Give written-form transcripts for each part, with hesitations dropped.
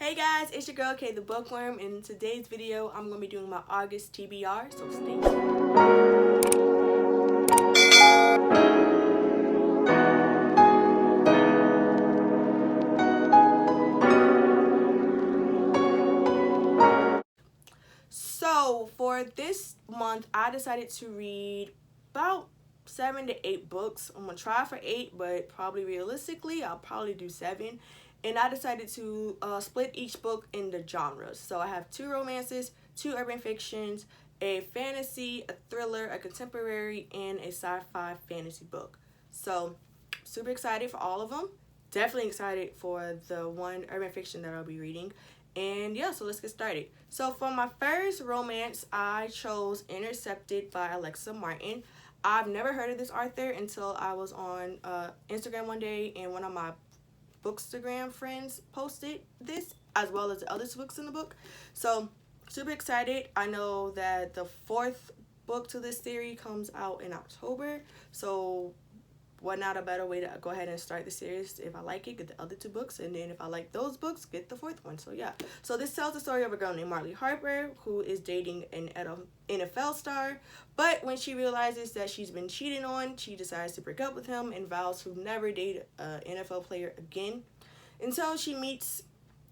Hey guys, it's your girl Kay the Bookworm. In today's video, I'm going to be doing my August TBR, so stay tuned. So for this month, I decided to read about 7 to 8 books. I'm going to try for 8, but probably realistically, I'll probably do 7. And I decided to split each book into genres. So I have 2 romances, 2 urban fictions, a fantasy, a thriller, a contemporary, and a sci-fi fantasy book. So super excited for all of them. Definitely excited for the one urban fiction that I'll be reading. And yeah, so let's get started. So for my first romance, I chose Intercepted by Alexa Martin. I've never heard of this author until I was on Instagram one day and one of my Bookstagram friends posted this, as well as the other books in the book. So super excited. I know that the 4th book to this series comes out in October, so what not a better way to go ahead and start the series. If I like it, get the other 2 books, and then if I like those books, get the 4th one. So yeah, so this tells the story of a girl named Marley Harper who is dating an NFL star, but when she realizes that she's been cheated on, she decides to break up with him and vows to never date an NFL player again until she meets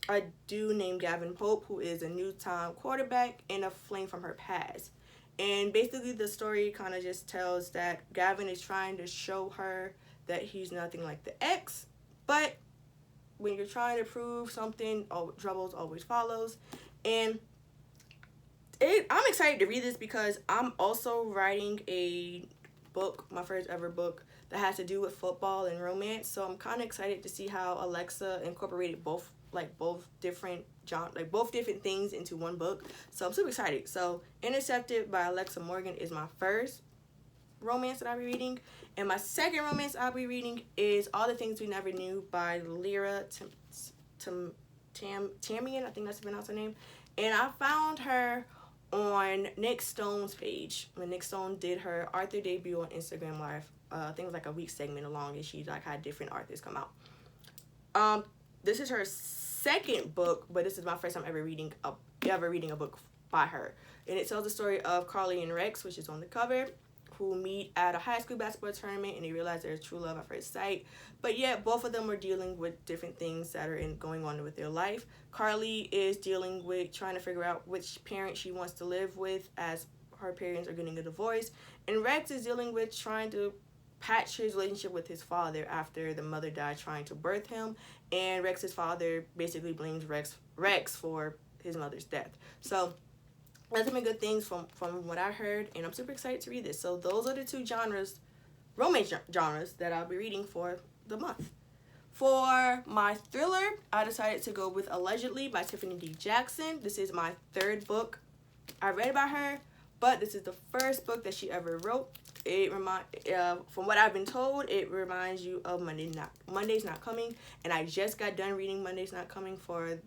a dude named Gavin Pope, who is a new-time quarterback and a flame from her past. And basically the story kind of just tells that Gavin is trying to show her that he's nothing like the ex, but when you're trying to prove something, troubles always follows. And I'm excited to read this because I'm also writing a book, my first ever book, that has to do with football and romance. So I'm kind of excited to see how Alexa incorporated both different things into one book. So I'm super excited. So Intercepted by Alexa Morgan is my first romance that I'll be reading, and my second romance I'll be reading is All the Things We Never Knew by Lyra Tamian. I think that's pronounced her name. And I found her on Nick Stone's page when Nick Stone did her author debut on Instagram Live. I think it was like a week segment along, and she had different authors come out. This is her second book, but this is my first time ever reading a book by her, and it tells the story of Carly and Rex, which is on the cover, who meet at a high school basketball tournament, and they realize there's true love at first sight. But yet both of them are dealing with different things that are going on with their life. Carly is dealing with trying to figure out which parent she wants to live with, as her parents are getting a divorce, and Rex is dealing with trying to patch his relationship with his father after the mother died trying to birth him, and Rex's father basically blames Rex for his mother's death. So that's been good things from what I heard, and I'm super excited to read this. So those are the 2 romance genres that I'll be reading for the month. For my thriller, I decided to go with Allegedly by Tiffany D. Jackson. This is my 3rd book I read about her, but this is the first book that she ever wrote. From what I've been told, it reminds you of Monday's Not Coming, and I just got done reading Monday's Not Coming for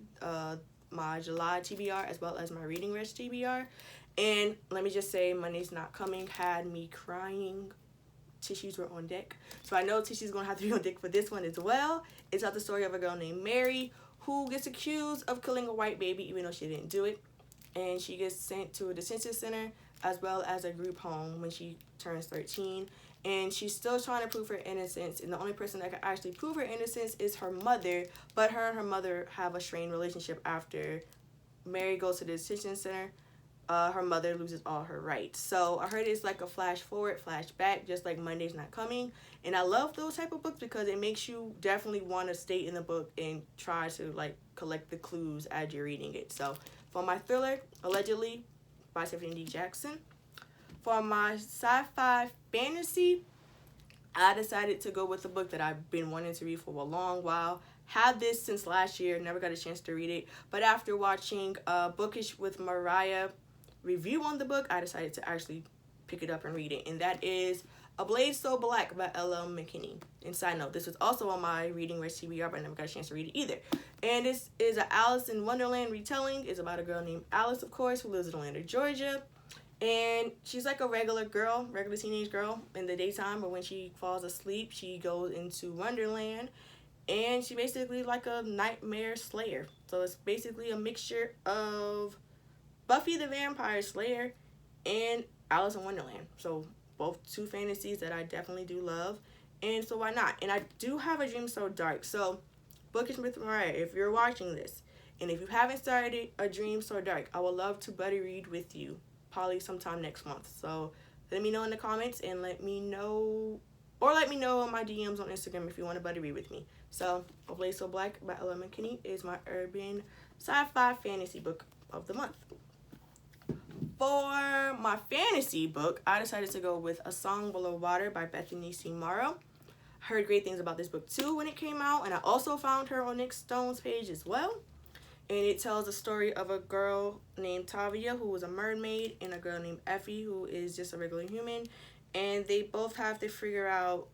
my July TBR as well as my Reading Rush TBR, and let me just say, Monday's Not Coming had me crying. Tissues were on deck, so I know tissues gonna have to be on deck for this one as well. It's about the story of a girl named Mary who gets accused of killing a white baby even though she didn't do it, and she gets sent to a detention center as well as a group home when she turns 13, and she's still trying to prove her innocence, and the only person that can actually prove her innocence is her mother, but her and her mother have a strained relationship. After Mary goes to the detention center, her mother loses all her rights. So I heard it's like a flash forward, flash back, just like Monday's Not Coming, and I love those type of books because it makes you definitely want to stay in the book and try to collect the clues as you're reading it. So for my thriller, Allegedly by Tiffany D. Jackson. For my sci-fi fantasy, I decided to go with a book that I've been wanting to read for a long while. Had this since last year, never got a chance to read it, but after watching Bookish with Mariah review on the book, I decided to actually pick it up and read it, and that is A Blade So Black by L.L. McKinney. And side note, this was also on my Reading Rush TBR, but I never got a chance to read it either. And this is an Alice in Wonderland retelling. It's about a girl named Alice, of course, who lives in Atlanta, Georgia. And she's like a regular teenage girl in the daytime, but when she falls asleep, she goes into Wonderland and she basically like a nightmare slayer. So it's basically a mixture of Buffy the Vampire Slayer and Alice in Wonderland. So both two fantasies that I definitely do love, and so why not? And I do have A Dream So Dark. So Bookish with Mariah, if you're watching this, and if you haven't started A Dream So Dark, I would love to buddy read with you, probably sometime next month. So let me know in the comments, and let me know on my DMs on Instagram if you want to buddy read with me. So A Blaze So Black by Ella McKinney is my urban sci-fi fantasy book of the month. For my fantasy book, I decided to go with A Song Below Water by Bethany C. Morrow. I heard great things about this book too when it came out, and I also found her on Nick Stone's page as well. And it tells the story of a girl named Tavia, who was a mermaid, and a girl named Effie, who is just a regular human. And they both have to figure out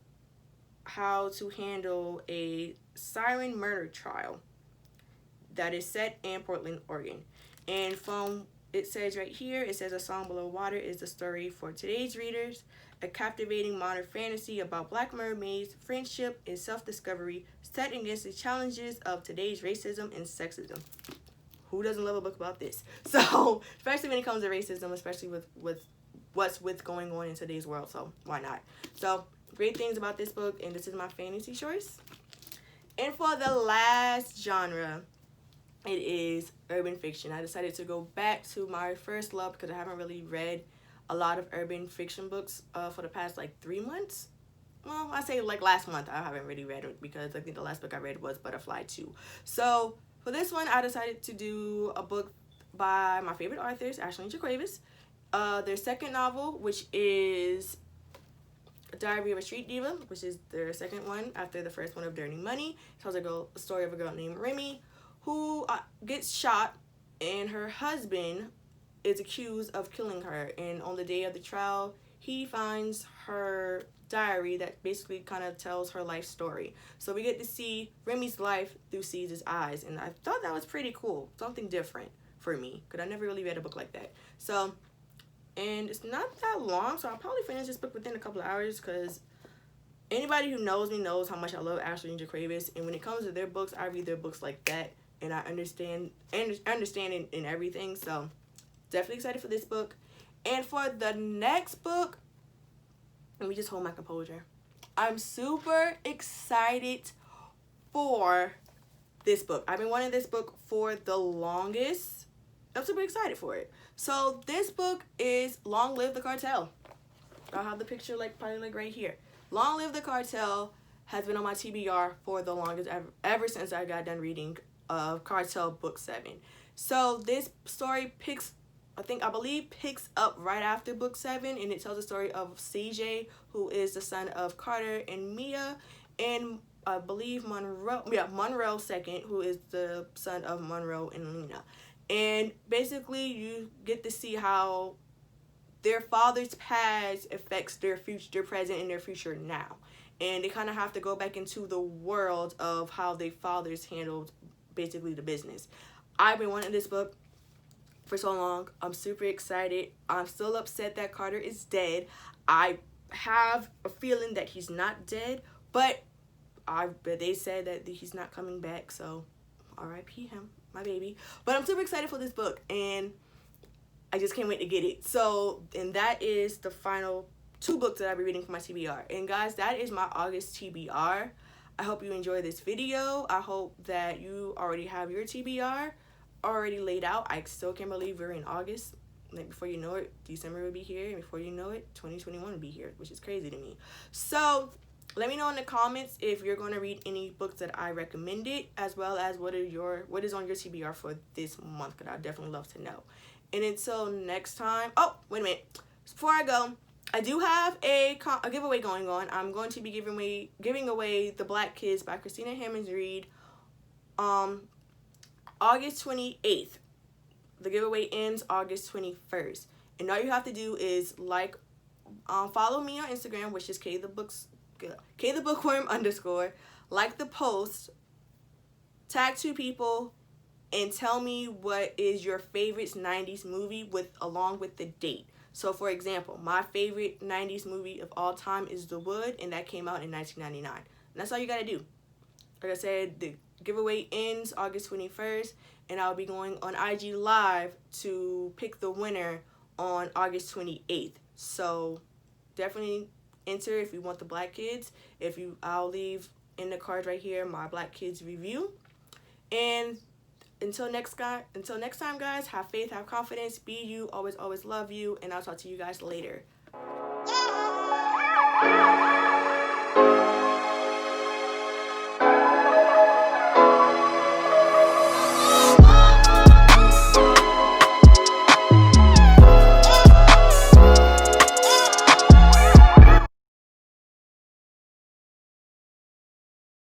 how to handle a siren murder trial that is set in Portland, Oregon. And from it says right here, it says A Song Below Water is the story for today's readers, a captivating modern fantasy about black mermaids, friendship, and self-discovery set against the challenges of today's racism and sexism. Who doesn't love a book about this? So, especially when it comes to racism, especially with what's going on in today's world, so why not? So, great things about this book, and this is my fantasy choice. And for the last genre, it is urban fiction. I decided to go back to my first love because I haven't really read a lot of urban fiction books for the past like 3 months. Well, I say like last month I haven't really read it because I think the last book I read was Butterfly 2. So for this one, I decided to do a book by my favorite authors, Ashley and Jaquavis. Their second novel, which is Diary of a Street Diva, which is their second one after the first one of Dirty Money. It tells a story of a girl named Remy who gets shot, and her husband is accused of killing her. And on the day of the trial, he finds her diary that basically kind of tells her life story. So we get to see Remy's life through Caesar's eyes, and I thought that was pretty cool, something different for me, because I never really read a book like that. So, and it's not that long, so I'll probably finish this book within a couple of hours, because anybody who knows me knows how much I love Ashley and Jaquavis, and when it comes to their books, I read their books like that, and I understand in everything. So definitely excited for this book. And for the next book, let me just hold my composure. I'm super excited for this book. I've been wanting this book for the longest. I'm super excited for it. So this book is Long Live the Cartel. I'll have the picture probably right here. Long Live the Cartel has been on my TBR for the longest ever since I got done reading Cartel Book 7. So this story picks up right after Book 7, and it tells the story of CJ, who is the son of Carter and Mia, and I believe Monroe second, who is the son of Monroe and Lena. And basically you get to see how their father's past affects their future, their present, and their future now. And they kind of have to go back into the world of how their fathers handled basically the business. I've been wanting this book for so long. I'm super excited. I'm still upset that Carter is dead. I have a feeling that he's not dead, but they said that he's not coming back, so R.I.P. him, my baby. But I'm super excited for this book, and I just can't wait to get it. So, and that is the final 2 books that I'll be reading for my TBR. And guys, that is my August TBR. I hope you enjoy this video. I hope that you already have your TBR already laid out. I still can't believe we're in August. Like, before you know it, December will be here, and before you know it, 2021 will be here, which is crazy to me. So let me know in the comments if you're going to read any books that I recommended, as well as what is on your TBR for this month, because I'd definitely love to know. And until next time, oh, wait a minute. Before I go, I do have a giveaway going on. I'm going to be giving away The Black Kids by Christina Hammonds Reed August 28th. The giveaway ends August 21st. And all you have to do is follow me on Instagram, which is KTheBookworm_. Like the post, tag 2 people, and tell me what is your favorite 90s movie along with the date. So, for example, my favorite 90s movie of all time is The Wood, and that came out in 1999. And that's all you gotta do. like I said, the giveaway ends August 21st, and I'll be going on IG Live to pick the winner on August 28th. So definitely enter if you want the Black Kids. I'll leave in the cards right here my Black Kids review. And until next time, guys, have faith, have confidence, be you, always love you, and I'll talk to you guys later.